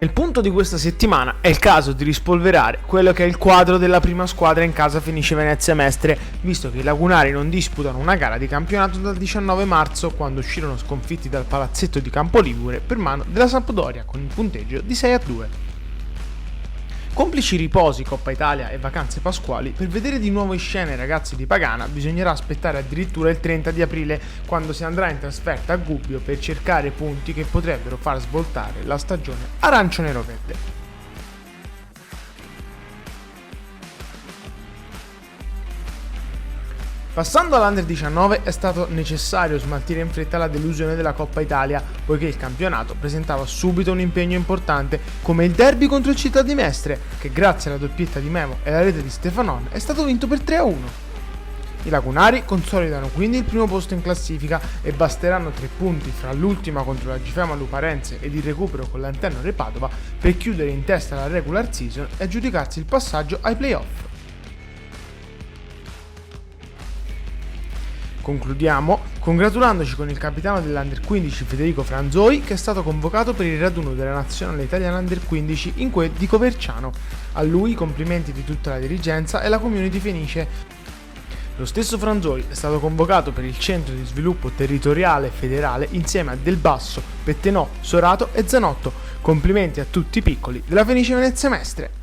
Nel punto di questa settimana è il caso di rispolverare quello che è il quadro della prima squadra in casa Fenice Venezia Mestre, visto che i lagunari non disputano una gara di campionato dal 19 marzo, quando uscirono sconfitti dal palazzetto di Campoligure per mano della Sampdoria con il punteggio di 6-2. Complici riposi, Coppa Italia e vacanze pasquali, per vedere di nuovo in scena i ragazzi di Pagana bisognerà aspettare addirittura il 30 di aprile, quando si andrà in trasferta a Gubbio per cercare punti che potrebbero far svoltare la stagione arancio-nero-verde. Passando all'Under 19 è stato necessario smaltire in fretta la delusione della Coppa Italia, poiché il campionato presentava subito un impegno importante come il derby contro il Città di Mestre, che grazie alla doppietta di Memo e alla rete di Stefanon è stato vinto per 3-1. I lagunari consolidano quindi il primo posto in classifica e basteranno 3 punti fra l'ultima contro la Gifema Luparense ed il recupero con l'Antennore Padova per chiudere in testa la regular season e aggiudicarsi il passaggio ai playoff. Concludiamo congratulandoci con il capitano dell'Under 15 Federico Franzoi, che è stato convocato per il raduno della nazionale italiana Under 15 in quel di Coverciano. A lui i complimenti di tutta la dirigenza e la community fenice. Lo stesso Franzoi è stato convocato per il centro di sviluppo territoriale federale insieme a Del Basso, Pettenò, Sorato e Zanotto. Complimenti a tutti i piccoli della Fenice Venezia Mestre.